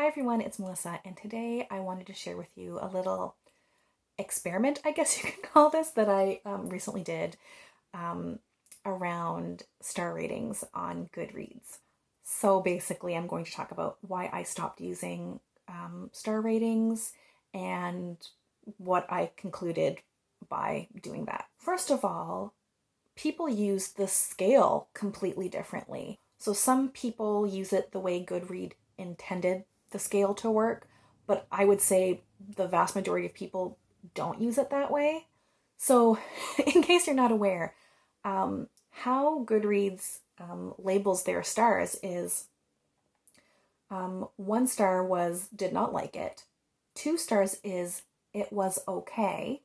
Hi everyone, it's Melissa, and today I wanted to share with you a little experiment, I guess you could call this, that I recently did um, around star ratings on Goodreads. So basically, I'm going to talk about why I stopped using star ratings and what I concluded by doing that. First of all, people use the scale completely differently. So some people use it the way Goodreads intended the scale to work, but I would say the vast majority of people don't use it that way. So, in case you're not aware, how Goodreads labels their stars is 1 star was did not like it, 2 stars is it was okay,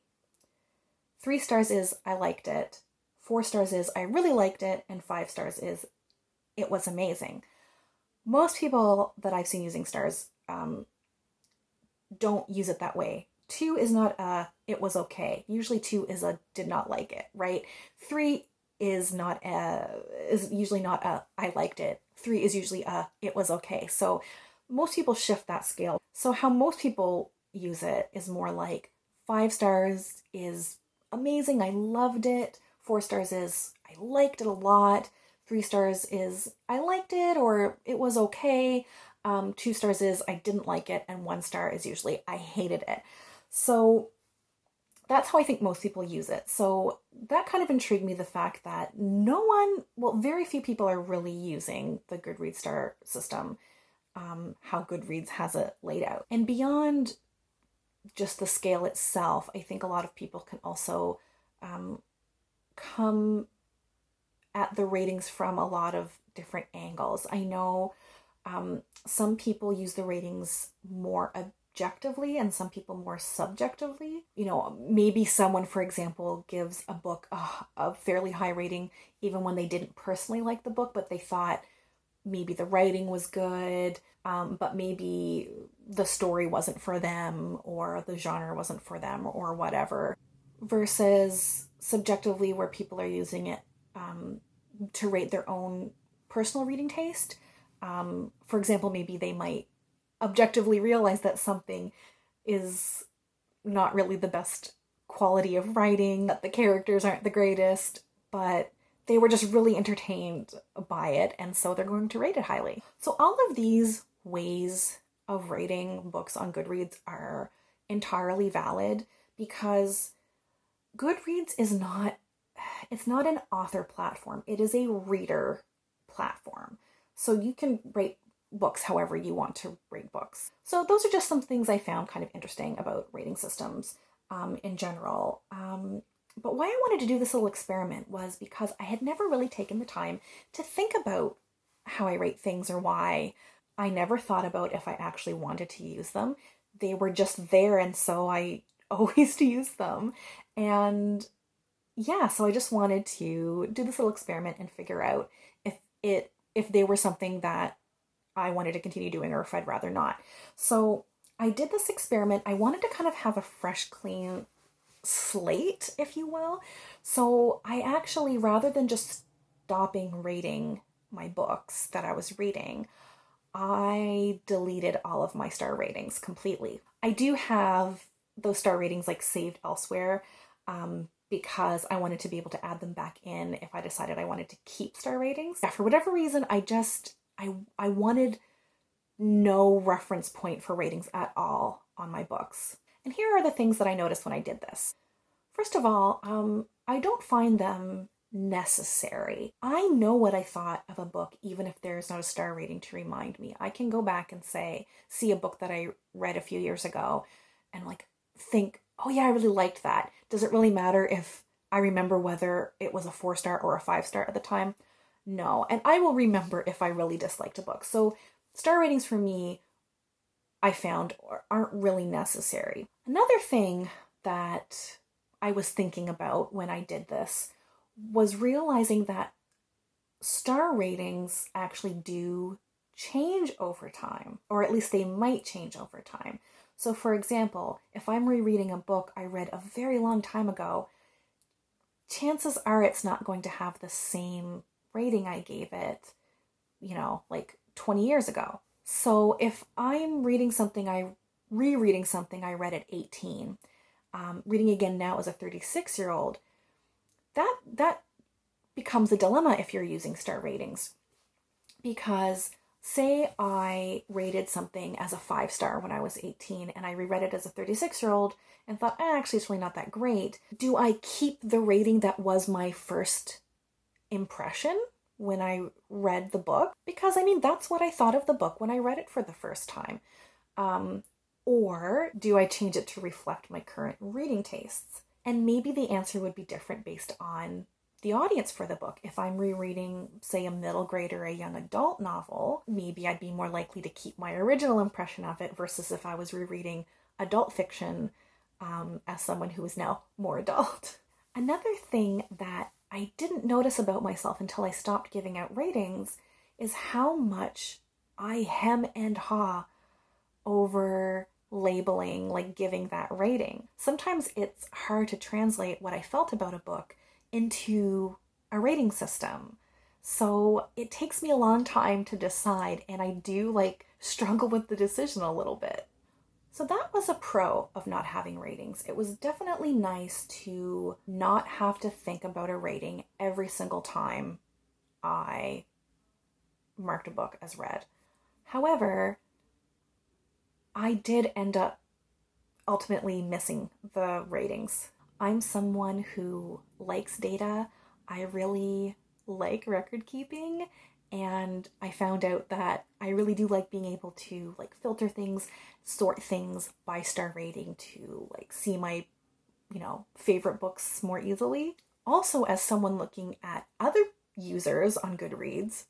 3 stars is I liked it, 4 stars is I really liked it, and 5 stars is it was amazing. Most people that I've seen using stars don't use it that way. 2 is not a it was okay. Usually 2 is a did not like it, right? 3 is usually not a I liked it. 3 is usually a it was okay. So most people shift that scale. So how most people use it is more like 5 stars is amazing, I loved it. 4 stars is I liked it a lot. 3 stars is I liked it or it was okay. 2 stars is I didn't like it, and 1 star is usually I hated it. So that's how I think most people use it. So that kind of intrigued me, the fact that very few people are really using the Goodreads star system, how Goodreads has it laid out. And beyond just the scale itself, I think a lot of people can also come at the ratings from a lot of different angles. I know some people use the ratings more objectively and some people more subjectively. Maybe someone, for example, gives a book a fairly high rating even when they didn't personally like the book, but they thought maybe the writing was good, but maybe the story wasn't for them or the genre wasn't for them or whatever. Versus subjectively, where people are using it to rate their own personal reading taste. For example, maybe they might objectively realize that something is not really the best quality of writing, that the characters aren't the greatest, but they were just really entertained by it, and so they're going to rate it highly. So all of these ways of rating books on Goodreads are entirely valid, because Goodreads it's not an author platform. It is a reader platform. So you can rate books however you want to rate books. So those are just some things I found kind of interesting about rating systems in general. But why I wanted to do this little experiment was because I had never really taken the time to think about how I rate things, or why. I never thought about if I actually wanted to use them. They were just there, and so I always use them. And yeah, so I just wanted to do this little experiment and figure out if they were something that I wanted to continue doing, or if I'd rather not. So I did this experiment. I wanted to kind of have a fresh, clean slate, if you will. So I actually, rather than just stopping rating my books that I was reading, I deleted all of my star ratings completely. I do have those star ratings like saved elsewhere, because I wanted to be able to add them back in if I decided I wanted to keep star ratings. Yeah, for whatever reason, I wanted no reference point for ratings at all on my books. And here are the things that I noticed when I did this. First of all, I don't find them necessary. I know what I thought of a book, even if there's not a star rating to remind me. I can go back and see a book that I read a few years ago and think, oh yeah, I really liked that. Does it really matter if I remember whether it was a 4 star or a 5 star at the time? No. And I will remember if I really disliked a book. So star ratings for me, I found, aren't really necessary. Another thing that I was thinking about when I did this was realizing that star ratings actually do change over time, or at least they might change over time. So, for example, if I'm rereading a book I read a very long time ago, chances are it's not going to have the same rating I gave it, like 20 years ago. So if I'm rereading something I read at 18, reading again now as a 36-year-old, that becomes a dilemma if you're using star ratings. Because say I rated something as a 5-star when I was 18 and I reread it as a 36-year-old and thought, actually, it's really not that great. Do I keep the rating that was my first impression when I read the book? Because I mean, that's what I thought of the book when I read it for the first time. Um, or do I change it to reflect my current reading tastes? And maybe the answer would be different based on the audience for the book. If I'm rereading, say, a middle grade or a young adult novel, maybe I'd be more likely to keep my original impression of it versus if I was rereading adult fiction as someone who is now more adult. Another thing that I didn't notice about myself until I stopped giving out ratings is how much I hem and haw over labeling, like giving that rating. Sometimes it's hard to translate what I felt about a book into a rating system. So it takes me a long time to decide, and I do like struggle with the decision a little bit. So that was a pro of not having ratings. It was definitely nice to not have to think about a rating every single time I marked a book as read. However, I did end up ultimately missing the ratings. I'm someone who likes data. I really like record keeping, and I found out that I really do like being able to like filter things, sort things by star rating to like see my, favorite books more easily. Also, as someone looking at other users on Goodreads,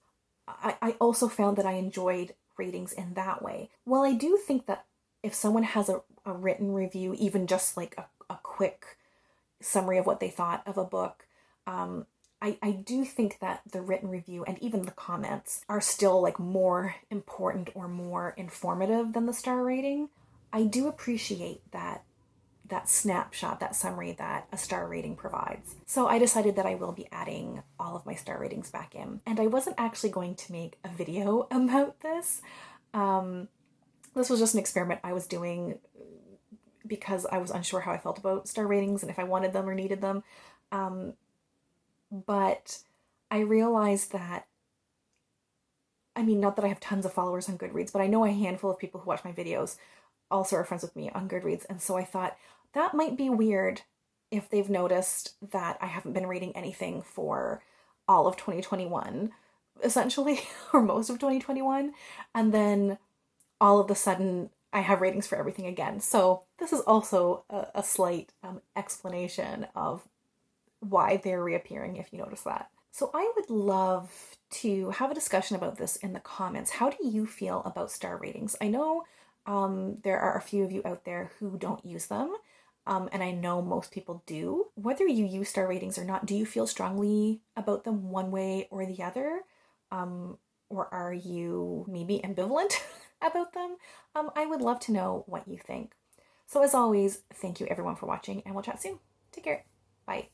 I also found that I enjoyed ratings in that way. Well, I do think that if someone has a written review, even just like a quick summary of what they thought of a book, I do think that the written review and even the comments are still like more important or more informative than the star rating. I do appreciate that snapshot, that summary that a star rating provides. So I decided that I will be adding all of my star ratings back in. And I wasn't actually going to make a video about this. This was just an experiment I was doing because I was unsure how I felt about star ratings and if I wanted them or needed them. But I realized that, I mean, not that I have tons of followers on Goodreads, but I know a handful of people who watch my videos also are friends with me on Goodreads. And so I thought that might be weird if they've noticed that I haven't been reading anything for all of 2021, essentially, or most of 2021. And then all of a sudden, I have ratings for everything again. So this is also a slight explanation of why they're reappearing, if you notice that. So I would love to have a discussion about this in the comments. How do you feel about star ratings? I know there are a few of you out there who don't use them, and I know most people do. Whether you use star ratings or not, do you feel strongly about them one way or the other? Or are you maybe ambivalent about them? I would love to know what you think. So as always, thank you everyone for watching, and we'll chat soon. Take care. Bye.